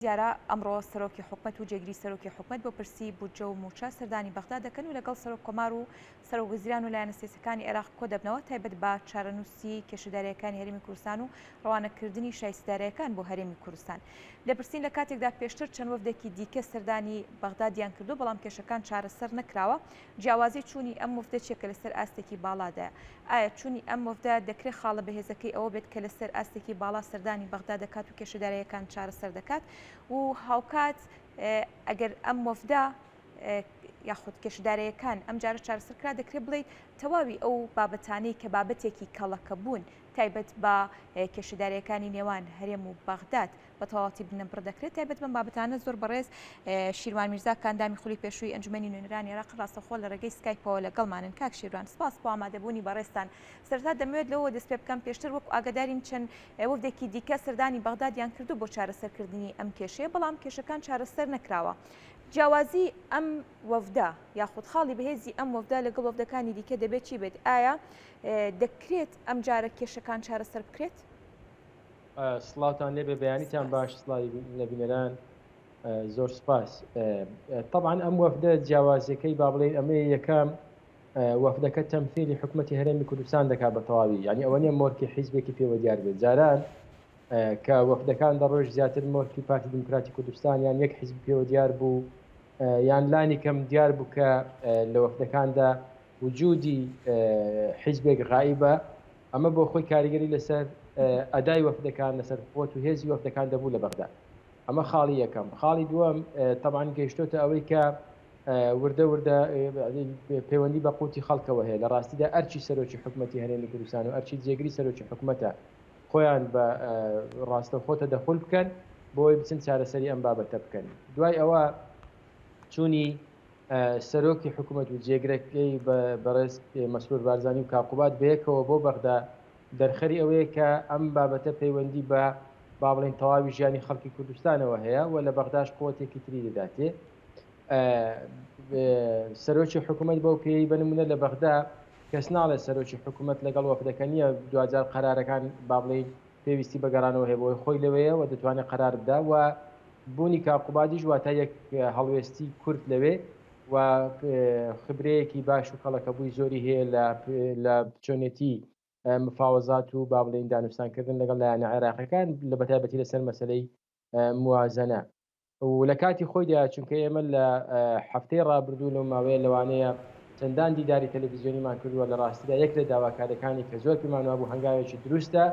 دیارە ئەمڕۆ سەرۆکی حکومەت و جێگیری سەرۆکی حکومەت بۆ پرسی بودجە و موچە سەردانی بەغدا دەکەن و لەگەڵ سەرۆک کۆمار و سەرۆکوەزیران و لایەنە سیاسیەکانی عێراق کۆ دەبنەوە تایبەت بە چارەنووسی کێشەداریەکانی هەرێمی کوردستان و ڕەوانەکردنی شایستەداریەکان بۆ هەرێمی کوردستان. دەپرسین لە کاتێکدا پێشتر چەند وەفدێکی دیکە سەردانی بەغدا دیان کردو بەڵام کێشەکان چارەسەر نەکراوە. جیاوازی چوونی ئەم وەفدە چیەکە لەسەر ئاستێکی باڵادایە؟ ئایا چوونی ئەم وەفدە دەکرێت خاڵە بەهێزەکەی ئەوە بێت کە لەسەر ئاستێکی باڵا سەردانی بەغدا دەکات و کێشەداریەکان چارەسەر دەکات و هاوکات ئەگەر ئەم وەفدە یاخود کێشەداریەکان ئەم جارە چارەسەرکرا دەکرێت بڵێ تەواوی ئەو بابەتانەی کە بابەتێکی کەڵەکە بوون تایبەت بە کێشەداریەکانی نێوان هەرێم و بەغداد بە تەواوەتی بنەبڕ دەکرێت تایبەت بەم بابەتانە زۆر بەڕێز شیروان میرزا کاندامی خولی پێشووی ئەنجومەنی نوێنەرانی عێراق ڕاستەخۆ لە ڕێگەی سکایپەوە لەگەڵمانن. کاک شیروان سپاس بۆ ئامادەبوونی بەڕێستان. سەرەتا دەمەوێت لەوە دەست پێ بکەم پێشتر وەکو ئاگادارین چەند وەفدێکی دیکە سەردانی بەغدادیان کردو بۆ چارەسەرکردنی ئەم کێشەیە بەڵام کێشەکان چارەسەر نەکراوە. جیاوازی ئەم وەفدە یاخود خاڵی بەهێزی ئەم وەفدە لەگەڵ وەفدەکانی دیکە دەبێت چی بێت؟ ئایا دەکرێت ئەم جارە کێشەکان چارەسەر بکرێت؟ سڵاوتان لێ بێ بەیانیتان باش سڵاوی لەبینەران زۆر سپاس. طبعا ئەم وەفدە جیاوازەکەی با بڵێن ئەمە یەکەم وەفدەکە تەمثیلی حکوومەتی هەرێمی کوردستان دەکات بە تەواوی، یعنی ئەوە نیە مۆرکی حیزبێکی پێوە دیار بێت. جاران کە وەفدەکان دەڕۆژ زیاتر مۆرکی پارتی دموکراتی کوردستان یان یەک حیزب پێوە دیار بوو یان لانی کەم دیار بوو کە لە وەفدەکاندا وجودی حیزبێک غایبە، ئەمە بۆ خۆی کاریگەری لەسەر ئەدای وەفدەکان لەسەر قوت و هێزی وەفدەکان دەبوو لە بەغدا. ئەمە خاڵی یەکەم. خاڵی دووەم طبعا گەیشتۆتە ئەوەی کە وردە وردە پەیوەندی بە قوتی خەڵکەوە هەیە. لە ڕاستیدا ئەرچی سەرۆکی حکوومەتی هەرێمی کوردستان و ئەرچی جێگیری سەرۆکی حکوومەتە خۆیان بە ڕاستەوخۆ تەدەخل بکەن بۆی بچن چارەسەری ئەم بابەتە بکەن. دوای ئەوە چوونی سەرۆکی حکوومەت و جێگرەکەی بەڕێز مەسرور بارزانی و کاقوبات بەیەکەوە بۆ بەغدا دەرخەری ئەوەیە کە ئەم بابەتە پەیوەندی بە با بڵێن تەواوی ژیانی خەڵکی کوردستانەوە هەیە و لە بەغداش قوتێکی تری دەداتێ. سەرۆکی حکوومەت بەو پێی بنمونە لە بەغدا کەس ناڵێ سەرۆکی حکوومەت لەگەڵ وەفدەکە نییە دوجار قەرارەکان با بڵێن پێویستی بەگەڕانەوە هەیە بۆی خۆی لەوەیە و دەتوانێت قەرار بدا و بوونی کاقوبادیش واتە یەک هەڵوێستی کورد لەوێ و خبرەیەکی باش و کەڵەکەبووی زۆری هەیە لە بچۆنێتی مفاوەزات و با بڵێن دانوستانکردن لەگەڵ لایەنە عێراقیەکان لە بەتایبەتی لەسەر مەسەلەی موازنە. و لە کاتی خۆیدا چونکە ئێمە لە هەفتەی ڕابردوو لەو ماوەیە لەوانەیە چەندان دیداری تەلەڤیزیۆنیمان کردووە لە ڕاستیدا یەک لە داواکارەکانی کە زۆر پێمانوا بوو هەنگاوێکی دروستە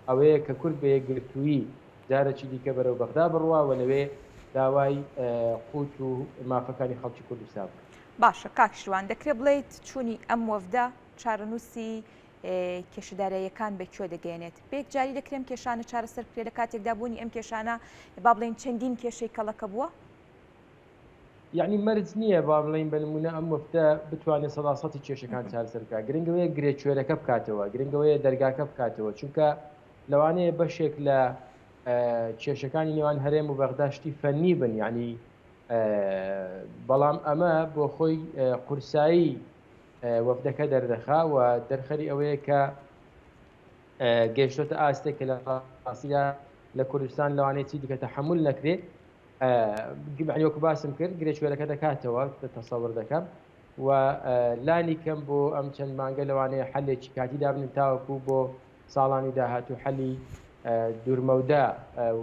ئەوەیە کە کورد بە یەکگرتووی جارێکی دیکە بەرەو بەغدا بڕوا و لەوێ داوای قوت و مافەکانی خەڵکی کوردستان بکە. باشە کاک شیروان دەکرێت بڵێیت چوونی ئەم وەفدە چارەنووسی کێشەداریەکان بەکوێ دەگەێنێت؟ بێک جاری دەکرێم کێشانە چارەسەر بکرێت لە کاتێکدا بوونی ئەم کێشانە با بڵێن چەندین کێشەی کەڵەکە بووە؟ یعنی مەرج نییە با بڵێن بە نمونە ئەم وەفدە بتوانێت سەداسەتی کێشەکان چارەسەر بکات. گرنگەوەیە گرێچوێرەکە بکاتەوە، گرنگەوەیە دەرگاکە بکاتەوە، چونکە لەوانەیە بەشێک لە کێشەکانی نێوان هەرێم و بەغدا شتی فەنی بن، یعنی بەڵام ئەمە بۆ خۆی قورسایی وەفدەکە دەردەخا و دەرخەری ئەوەیە کە گەیشتۆتە ئاستێک کە لە ڕاستیدا لە کوردستان لەوانەیە چی دیکە تەحمل نەکرێت. وەکو باسم کرد گرێچوێرەکە دەکاتەوە تەسەوڕ دەکەم و لانی کەم بۆ ئەم چەند مانگە لەوانەیە حەلێکی کاتی دابنن تاوەکو بۆ ساڵانی داهاتوو حەلی دوورمەودا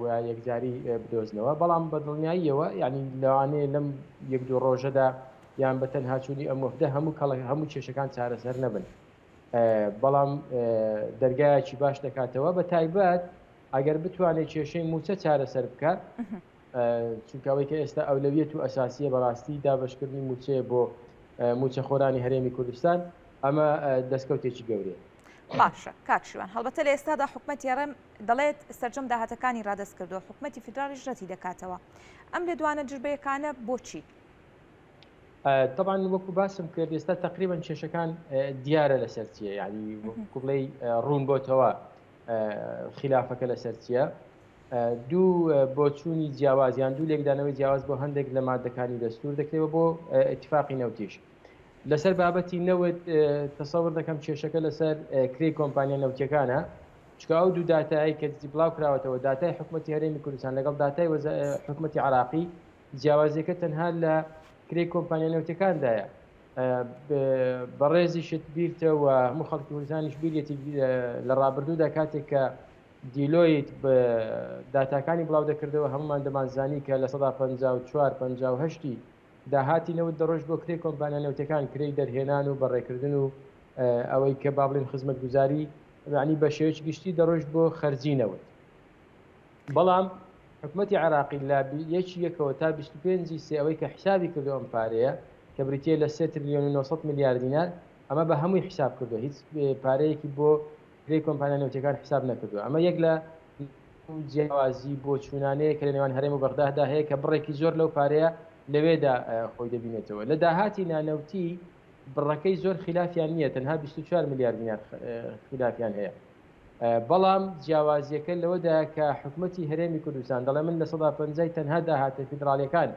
و یەکجاری بدۆزنەوە. بەڵام بە دڵنیاییەوە یعنی لەوانەیە لەم یەک دوو ڕۆژەدا یان بە تەنها چوونی ئەم وەفدە هەموو کێشەکان چارەسەر نەبن، بەڵام دەرگایەکی باش دەکاتەوە بە تایبەت ئەگەر بتوانێت کێشەی موچە چارەسەر بکات، چونکەوەی کە ئێستا ئەولەویەت و ئەساسیە بەڕاستی دابشکردنی موچەیە بۆ موچە خۆرانی هەرێمی کوردستان، ئەمە دەستکەوتێکی گەورەیە. باشە کاک شیروان، هەڵبەتە لە ئێستادا حکوومەتی هەرێم دەڵێت سەرجەم داهاتەکانی ڕادست کردووە، حکوومەتی فیدراڵیش ڕەتی دەکاتەوە. ئەم لێدوانە جربەیەکانە بۆچی؟ طبعا وەکو باسم کرد ئێستا تقریبا کێشەکان دیارە لەسەر چیە، یعنی وەکو بڵێ ڕوون بۆتەوە خلافەکە لەسەر چیە. دوو بۆ چوونی جیاوازیان دوو لێکدانەوەی جیاواز بۆ هەندێک لە مادەکانی دەستور دەکرێتەوە بۆ ئیتفاقی نەوتیش. لەسەر بابەتی نەوت تەسەوڕ دەکەم کێشەکە لەسەر کرێی کۆمپانیا نەوتیەکانە چکە ئەو دوو داتایی کە بڵاو کراوەتەوە داتای حکوومەتتی هەرێمی کوردستان لەگەڵ داتای حکوومەتتی عراقی جیاوازیەکە تەنها لە کرێی کۆمپانیا نێوتەکاندایە بەڕێزی شت بیرتەوە هەموو خەڵکی کوردستانیش بیرێتی لە ڕابردوودا کاتێک کە دیلۆیت بە داتاکانی بڵاو دەکردەوە هەمومان دەمانزانی کە لە 1954 داهاتی نەوت دەڕۆژ بۆ کرێ کۆمپانیا نێوتەکان کرێی دەرهێنان و بەڕێکردن و ئەوەی کە با بڵێن خزمەت گوزاری ینی بە شێوەیەکی گشتی دەڕۆژ بۆ خەرجینەوەت. بەڵام حکوومەتتی عراقی لە 1 تا 25 سێ ئەوەی کە حسابی کردو ئەم پارەیە کە بریتە لە 3 تریلیۆن و 900 میلیارد دینار ئەمە بە هەمووی حساب کردو هیچ پارەیەکی بۆ کرێی کۆمپانیا نێوتەکان حساب نەکردو. ئەمە یەک لە جیاوازی بۆ چوونانەیە کە لە نێوان هەرێم و بەغدادا هەیە کە بڕێکی زۆر لەو پارەیە لەوێدا خۆی دەبینێتەوە. لە داهاتی نانەوتی بڕەکەی زۆر خلافیان نییە تەنها 24 میلیارد دینار خلافیان هەیە. بەڵام جیاوازیەکە لەوەدا کە حکوومەتتی هەرێمی کوردستان دەڵێ من لە 150 تەنها داهاتە فیدراڵیەکان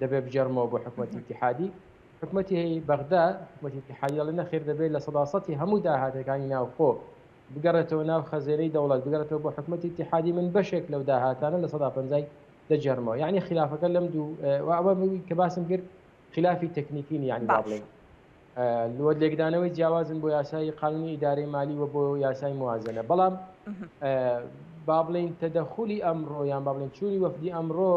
دەبێ بجەرمەوە بۆ حکوومەتتی اتحادی حکوومەتتی بەغدا حکوومەتتی اتحادی دەڵێ نەخێر دەبێت لە 100 هەموو داهاتەکانی ناوخۆ بگەڕێتەوە ناو خەزێنەی دەوڵەت بگەڕێتەوە بۆ حکوومەتتی اتحادی من بەشێک لەو داهاتانە لە 150 دەجەرمەوە. یعنی خلافەکە لەم دوو ئەوە کە باسم کرد خلافی تەکنیکین یعنی با بڵێن لۆ لێکدانەوەی جیاوازن بۆ یاسای قانونی ئیدارەی مالی و بۆ یاسای موازنە. بەڵام با بڵێن تەدەخولی ئەمڕۆ یان با بڵێن چووری وەفدی ئەمڕۆ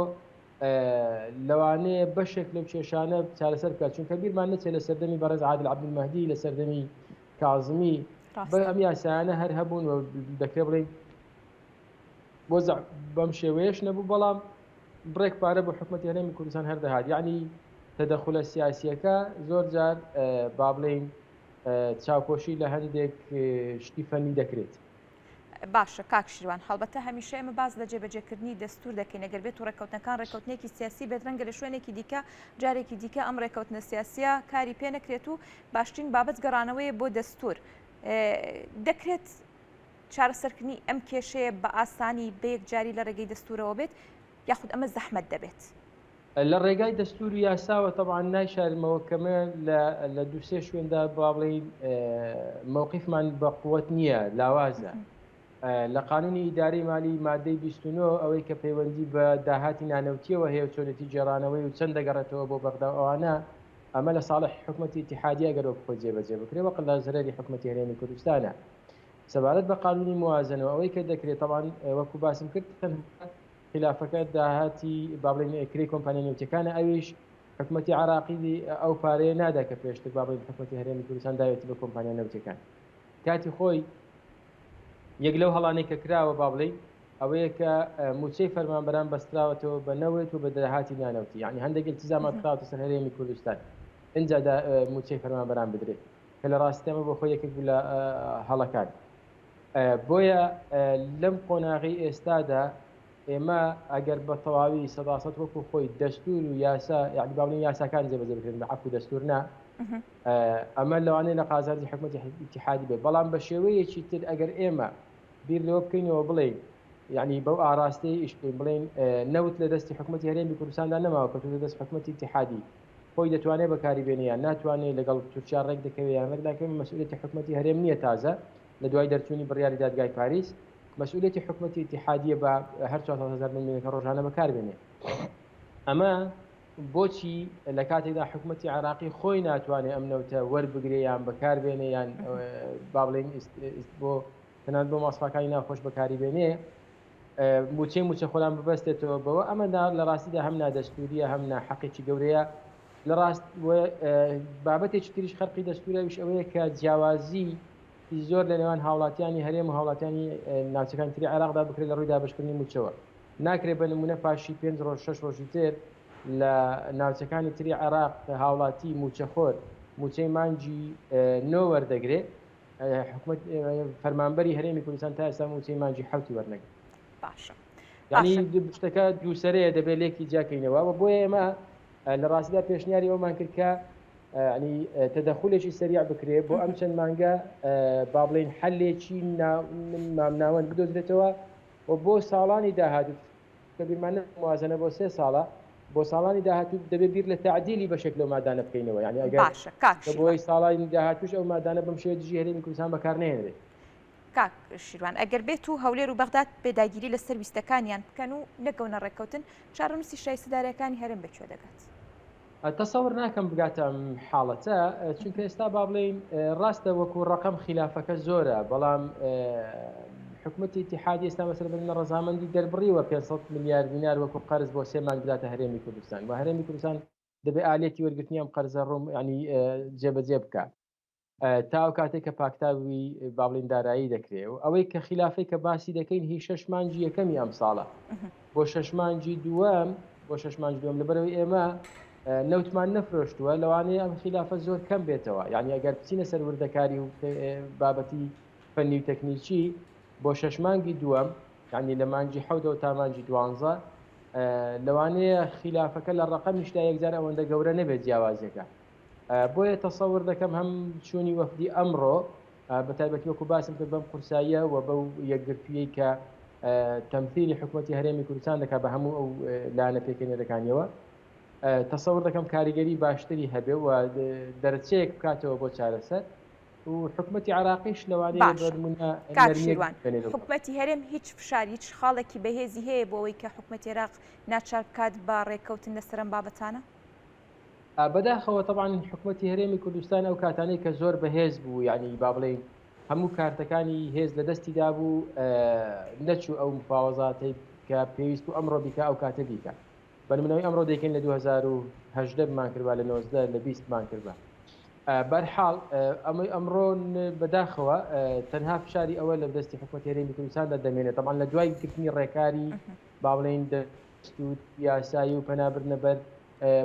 لەوانەیە بەشێک لەو کێشانە چارەسەر بکات چونکە بیرمان نەچێت لە سەردەمی بەڕێز عادل عەبدولمەهدی لە سەردەمی کاظمی ئەم یاسایانە هەر هەبوون و دەکرێت بڵێن وەزع بەم شێوەیەش نەبوو بەڵام بڕێک پارە بۆ حکوومەتتی هەرێمی کوردستان هەردەهات. یعنی تەدەخولە سیاسیەکە زۆر جار با بڵێن چاوپۆشی لە هەندێک شتی فەنی دەکرێت. باشە کاک شیروان هەڵبەتە هەمیشە ئێمە باز لە جێبەجێکردنی دەستور دەکەین ئەگەر بێت و ڕێکەوتنەکان ڕێکەوتنێکی سیاسی بێت ڕەنگە لە شوێنێکی دیکە جارێکی دیکە ئەم ڕێکەوتنە سیاسیە کاری پێ نەکرێت و باشترین بابەت گەڕانەوەی بۆ دەستور دەکرێت چارەسەرکردنی ئەم کێشەیە بە ئاسانی بە یەکجاری لە ڕێگەی دەستورەوە بێت یاخود ئەمە زەحمەت دەبێت. لە ڕێگای دەستور و یاساوە تەبعاً نایشارمەوە کەمە لە دووسێ شوێندا با بڵێن مووقیفمان بە قووەت نییە لاوازە. لە قانونی ئیدارەی مالی مادەی 29 ئەوەی کە پەیوەندی بە داهاتی نانەوتیەوە هەیە چۆنێتی جێڕانەوەی و چەند دەگەڕێتەوە بۆ بەغدا ئەوانە ئەمە لە ساڵح حکوومەتتی اتحادیە گەرۆک خۆی جێبەجێ بکرێ وەق لە زەرری حکوومەتتی هەرێمی کوردستانە سەبارەت بە قانونی موازنەوە ئەوەی کە دەکرێت تەبعاً وەکو باسم کرد خلافەکە داهاتی با بڵێن کرێی کۆمپانیا نێوتەکانە ئەویش حکوومەتتی عراقی ئەو پارەیە نادا کە پێشتر با بڵێن حکوومەتتی هەرێمی کوردستان داوێتی بە کۆمپانیا نێوتەکان کاتی خۆی یەک لەو هەڵانەی کە کراوە با بڵێن ئەوەیە کە موچەی فەرمانبەران بەستراوەتەوە بە نەوێت و بە داهاتی نانەوتی یعنی هەندێک التزامات کراوەتە سەر هەرێمی کوردستان اینجا موچەی فەرمانبەران بدرێت کە لە ڕاستی ئەمە بۆ خۆی یەکێک لە هەڵەکان بۆیە لەم قۆناغی ئێستادا ئێمە ئەگەر بە تەواوی 100% وەکو خۆی دەستور و یاسا یعنی با بڵێن یاساکان جێبەجێ بکرێن بە عەفو دەستور نا ئەمە لەوانەیە لە قازانجی حکوومەتتی اتحادی بێت بەڵام بە شێوەیەکی تر ئەگەر ئێمە بیر لەوە بکەینەوە بڵێن یعنی بەو ئاراستەی ئیش بڵێن نەوت لە دەستی حکوومەتتی هەرێمی کوردستاندا نەماوە کە لە دەست حکوومەتتی اتحادی خۆی دەتوانێت بەکاریبێنێ یان ناتوانێت لەگەڵ تورکیا ڕێک دەکەوێت یان ڕێک دەکەوێت مەسئولیەتی حکوومەتتی هەرێم نییە تازە لە دوای دەرچوونی بڕیاری دادگای پاریس مەسئولیەتی حکوومەتتی اتحادیە بە هەر 400,000 ملیۆنەکە ڕۆژانە بەکاربێنێ. ئەمە بۆچی لە کاتێکدا حکوومەتتی عراقی خۆی ناتوانێت ئەم نەوتە وەربگرێ یان بەکاربێنێ یان با بڵێن بۆ تەنانەت بۆ ماسفاکانی ناخۆش بەکاریبێنێ موچە خۆلان ببەستێتەوە بەوە ئەمە لە ڕاستیدا هەم نادەستوریە هەم ناحەقێکی گەورەیە لە ڕاست بابەتێکی تریش خەرقی دەستوریەویش ئەوەیە کە جیاوازی زۆر لە نێوان هاوڵاتیانی هەرێم و هاوڵاتیانی ناوچەکان تری عێراقدا بکرێت لە ڕووی دابشکردنی موچەوە ناکرێت بە نمونە پاشی 5 ڕۆژ 6 ڕۆژی تر لە ناوچەکانی تری عێراق هاوڵاتی موچەخۆر موچەی مانجی 9 وەردەگرێت حکوومەت فەرمانبەری هەرێمی کوردستان تا ئێستا موچەی مانجی 7 وەرنەگرێت. باشە یعنی شتەکە دووسەرەیە دەبێت لێکی جاکەینەوە و بۆیە ئێمە لە ڕاستیدا پێشنیاری ئەومان کرد کە ینی تەدەخولێکی سەریع بکرێت بۆ ئەم چەند مانگە با بڵێن حەلێکی ناوەند بدۆزرێتەوە و بۆ ساڵانی داهاتوو کە بیرمانە موازنە بۆ 3 ساڵە بۆ ساڵانی داهاتوو دەبێت بیر لە تعدیلی بەشێک لەو مادانە بکەینەوە یعنی ئەگەر بۆی ساڵانی داهاتووش ئەو مادانە بەم شێوە دژی هەرێمی کوردستان بەکار نهێنرێت. کاک شیروان ئەگەر بێت و هەولێر و بەغداد پێداگیری لەسەر ویستەکانیان بکەن و نەکەونە ڕێککەوتن چارەنووسی شای سەدارەکانی هەرێم بەکوێ دەگات؟ تەسەور ناکەم بگاتە ئەم حاڵەتە چونکە ئێستا با بڵێن ڕاستە وەکو ڕقم خلافەکە زۆرە بەڵام حکوومەتی اتحادی ئێستا مەسەر بن ڕەزامەندی دەربڕیوە 500 میلیارد دینار وەکو قەرز بۆ 3 مانگ بداتە هەرێمی کوردستان و هەرێمی کوردستان دەبێ ئالێتی وەرگرتنی ئەم قەرزە ڕووم ینی جێبەجێ بکات تا ئەو کاتێک کە پاکتاوی با بڵێن دارایی دەکرێت و ئەوەی کە خلافەی کە باسی دەکەین هی 6 مانگی یەکەمی ئەم ساڵە بۆ 6 مانگی دووەم لەبەرەوەی ئێمە نەوتمان نەفرۆشتووە لەوانەیە ئەم خلافە زۆر کەم بێتەوە یعنی ئەگەر بچینە سەر وردەکاری و بابەتی فەنی و تەکنیکی بۆ 6 مانگی دووەم یعنی لە مانگی 7 تا مانگی 12 لەوانەیە خلافەکە لە ڕقەمیشتا یەکجار ئەوەندە گەورە نەبێت جیاوازەکە بۆیە تەسەور دەکەم هەم چوونی وەفدی ئەمڕۆ بەتایبەتی وەکو باسم کرد بەم قورساییە و بەو یەکگرتوویەی کە تەمثیلی حکوومەتی هەرێمی کوردستان دەکات بە هەموو ئەو لایەنە پێکەنێرەکانیەوە تەسەور دەکەم کاریگەری باشتری هەبێ و دەرچەیەک بکاتەوە بۆ چارەسەر و حکوومەتی عراقیش لەوانەیە حکوومەتی هەرێم هیچ فشار هیچ خاڵێکی بەهێزی هەیە بۆ ئەوەی کە حکوومەتی عێراق ناچار بکات بە ڕێککەوتن لەسەر ئەم بابەتانە؟ بەداخەوە طبعاً حکوومەتی هەرێمی کوردستان ئەو کاتانەی کە زۆر بەهێز بوو یعنی با بڵێن هەموو کارتەکانی هێز لە دەستیدا بوو نەچوو ئەو مفاوەزاتەی کە پێویست و ئەمڕۆ بیکە ئەو کاتە بیکە بەنمونەوەی ئەمڕۆ دەکەین لە 2018 مان کردوە لە 19 لە 20 مان کردوە بەرحاڵ ئەمڕۆ بەداخەوە تەنها فشاری ئەوە لە دەستی حکوومەتی هەرێمی کوردستاندا دەمێنێت طبعاً لە دوای گرتنی ڕێکاری با بڵێن دەستور یاسایی و پەنابردنە بەر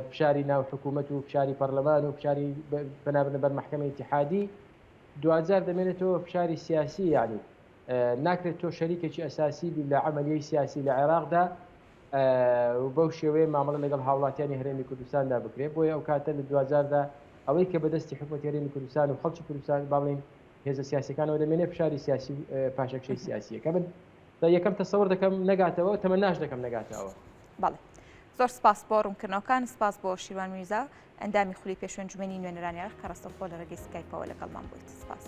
فشاری ناو حکوومەت و فشاری پەرلەمان و فشاری پەنابردنە بەر مەحکەمەی اتحادی دوجار دەمێنێتەوە فشاری سیاسی یعنی ناکرێت تۆ شەریکێکی ئەساسی بی لە عملیەی سیاسی لە عێراقدا و بەو شێوەیە مامەڵە لەگەڵ هاوڵاتیانی هەرێمی کوردستاندا بکرێت بۆیە ئەو کاتە لە دوجاردا ئەوەی کە بەدەستی حکوومەتی هەرێمی کوردستان و خەڵکی کوردستان با بڵێن هێزە سیاسیەکانەوە دەمێنێ فشاری سیاسی پاشەکشەی سیاسیەکە من یەکەم تەسەور دەکەم نەگاتەوە تەمەناش دەکەم نەگاتەوە. بەڵێ زۆر سپاس بۆ ڕوونکردنەوەکان سپاس بۆ شیروان میرزا ئەندامی خولی پێشەنجومەنی نوێنەرانی عێراق کە ڕاستەوخۆ لە ڕێگەی سکایپەوە لەگەڵمان بوویت. سپاس.